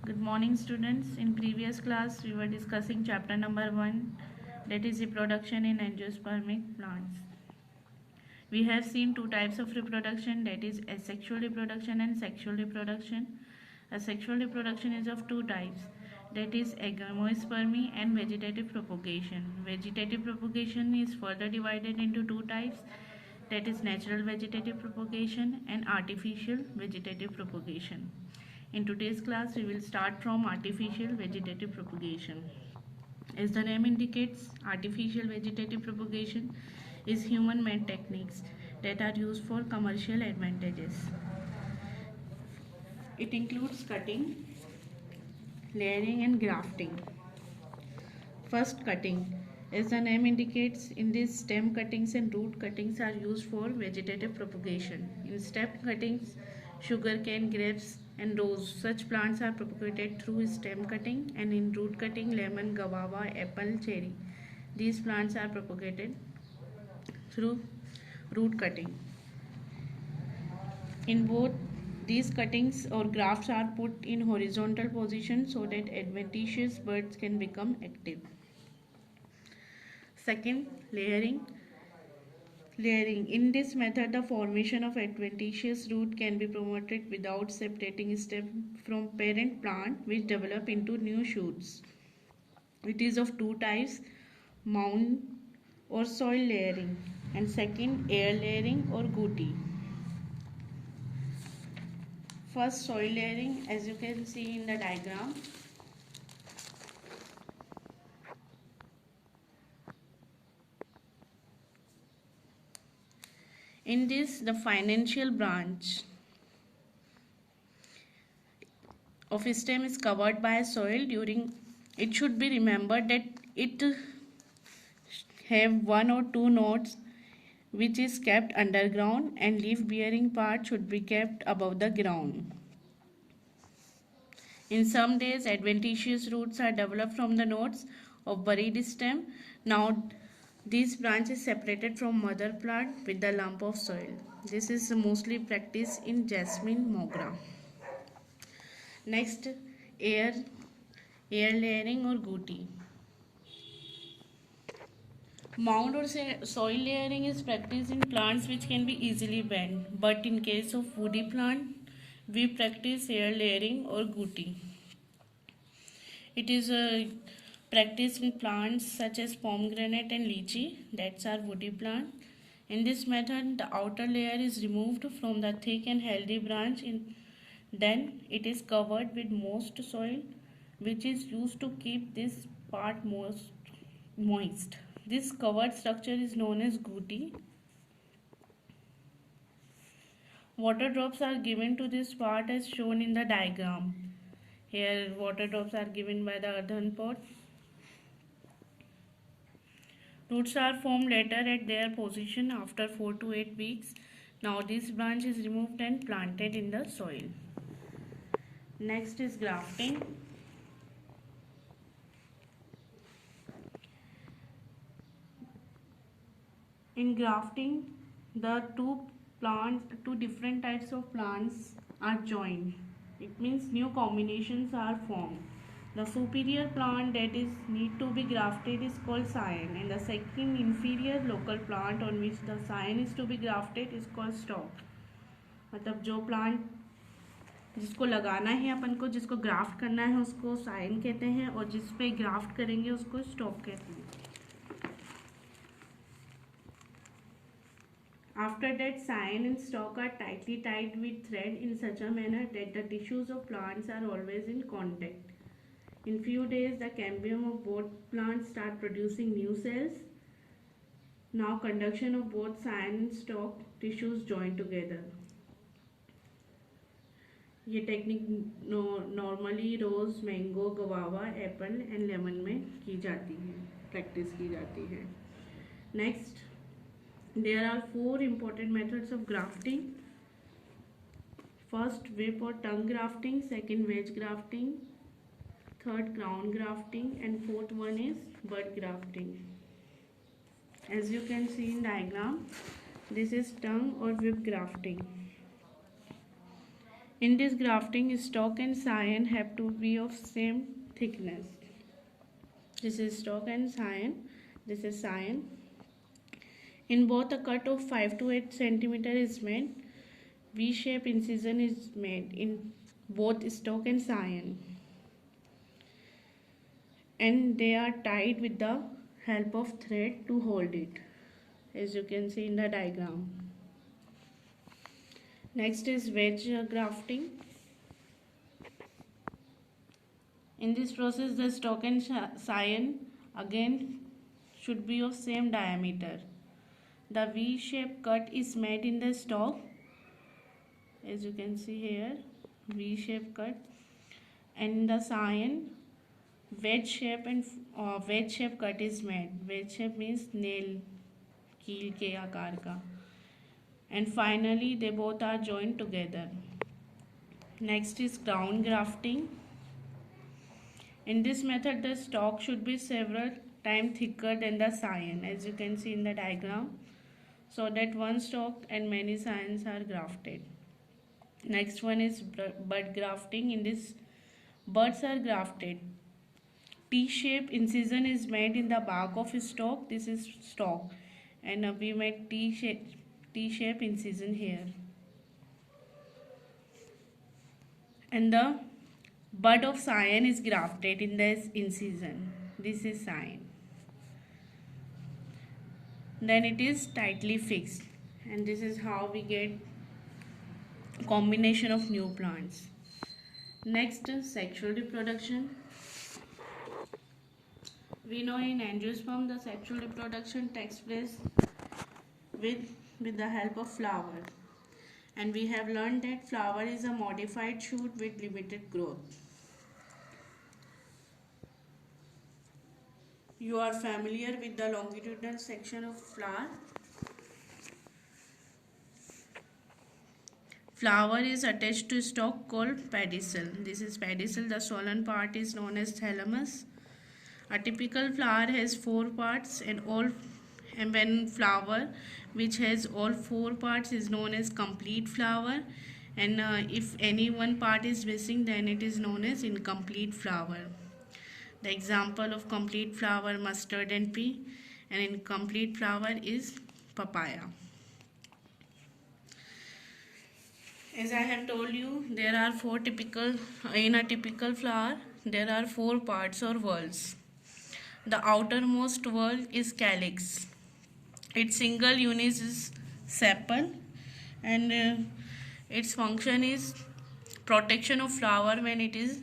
Good morning, students. In previous class, we were discussing chapter number 1, that is reproduction in angiospermic plants. We have seen two types of reproduction, that is asexual reproduction and sexual reproduction. Asexual reproduction is of two types, that is agamospermy and vegetative propagation. Vegetative propagation is further divided into two types, that is natural vegetative propagation and artificial vegetative propagation. In today's class, we will start from artificial vegetative propagation. As the name indicates, artificial vegetative propagation is human-made techniques that are used for commercial advantages. It includes cutting, layering and grafting. First, cutting. As the name indicates, in this stem cuttings and root cuttings are used for vegetative propagation. In stem cuttings, sugarcane, grapes and rose, such plants are propagated through stem cutting, and in root cutting, lemon, guava, apple, cherry. These plants are propagated through root cutting. In both, these cuttings or grafts are put in horizontal position so that adventitious buds can become active. Second, layering. Layering. In this method, the formation of adventitious root can be promoted without separating stem from parent plant, which develop into new shoots. It is of two types, mound or soil layering, and second, air layering or guti. First, soil layering, as you can see in the diagram. In this, the financial branch of stem is covered by soil. During it should be remembered that it have one or two nodes which is kept underground, and leaf bearing part should be kept above the ground. In some days, adventitious roots are developed from the nodes of buried stem. Now this branch is separated from mother plant with the lump of soil. This is mostly practiced in jasmine mogra. Next, air layering or guti. Mound or soil layering is practiced in plants which can be easily bent, but in case of woody plant, we practice air layering or guti. It is practiced in plants such as pomegranate and lychee, that's our woody plant. In this method, the outer layer is removed from the thick and healthy branch. Then it is covered with moist soil, which is used to keep this part moist. This covered structure is known as guti. Water drops are given to this part as shown in the diagram. Here water drops are given by the earthen pot. Roots are formed later at their position after 4 to 8 weeks. Now this branch is removed and planted in the soil. Next is grafting. In grafting, the two different types of plants are joined. It means new combinations are formed. The superior plant that is need to be grafted is called scion, and the second inferior local plant on which the scion is to be grafted is called stalk. मतलब जो plant जिसको लगाना है अपन को, जिसको graft करना है, उसको साइन कहते हैं, और जिस पे ग्राफ्ट करेंगे उसको स्टॉक कहते हैं. After that, scion and stalk are tightly tied with thread in such a manner that the tissues of plants are always in contact. In few days, the cambium of both plants start producing new cells. Now conduction of both scion and stalk tissues join together. ये technique normally rose, mango, guava, apple and lemon में की जाती है, practice की जाती है. Next, there are 4 important methods of grafting. First, whip or tongue grafting. Second, wedge grafting. Third, crown grafting, and fourth one is bud grafting. As you can see in diagram, this is tongue or whip grafting. In this grafting, stalk and scion have to be of same thickness. This is stalk and scion. This is scion. In both, a cut of 5 to 8 centimeter is made. V-shape incision is made in both stalk and scion, and they are tied with the help of thread to hold it, as you can see in the diagram. Next is wedge grafting. In this process, the stalk and scion again should be of same diameter. The V-shaped cut is made in the stalk, as you can see here, V-shaped cut, and in the scion, wedge shape cut is made. Wedge shape means nail कील के आकार का, and finally they both are joined together. Next is crown grafting. In this method, the stalk should be several times thicker than the scion, as you can see in the diagram, so that one stalk and many scions are grafted. Next one is bud grafting. In this, buds are grafted. T-shape incision is made in the bark of stalk. This is stalk, and we made T-shape incision here. And the bud of scion is grafted in this incision. This is scion. Then it is tightly fixed, and this is how we get combination of new plants. Next is sexual reproduction. We know in angiosperm the sexual reproduction takes place with the help of flower, and we have learned that flower is a modified shoot with limited growth. You are familiar with the longitudinal section of flower. Flower is attached to stalk called pedicel. This is pedicel. The swollen part is known as thalamus. A typical flower has 4 parts, and when flower which has all 4 parts is known as complete flower, and if any one part is missing, then it is known as incomplete flower. The example of complete flower, mustard and pea, and incomplete flower is papaya. As I have told you, there are in a typical flower, there are 4 parts or whorls. The outermost whorl is calyx. Its single unit is sepal, and its function is protection of flower when it is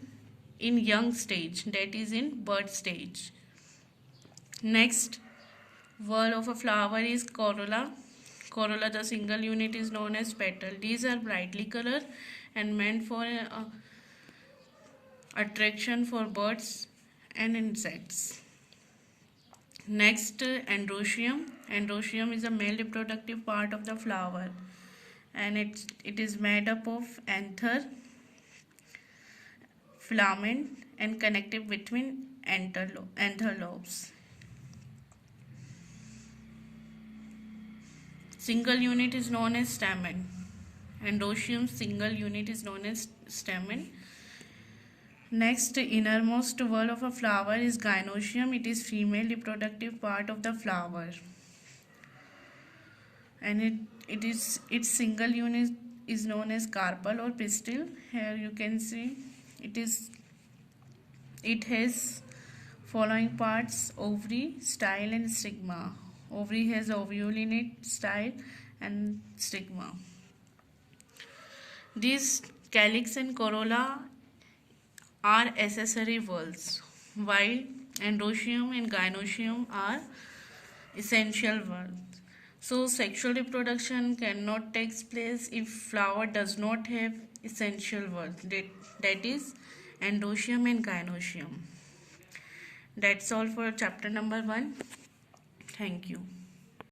in young stage, that is in bud stage. Next whorl of a flower is corolla. Corolla, the single unit is known as petal. These are brightly colored and meant for attraction for birds and insects. Next, androecium. Androecium is a male reproductive part of the flower, and it is made up of anther, filament, and connective between anther lobes. Single unit is known as stamen. Androecium's single unit is known as stamen. Next, innermost whorl of a flower is gynoecium. It is female reproductive part of the flower, and its single unit is known as carpel or pistil. Here you can see it has following parts: ovary, style, and stigma. Ovary has ovulate, style, and stigma. These calyx and corolla are accessory whorls, while androecium and gynoecium are essential whorls. So sexual reproduction cannot take place if flower does not have essential whorls, that is androecium and gynoecium. That's all for chapter number 1. Thank you.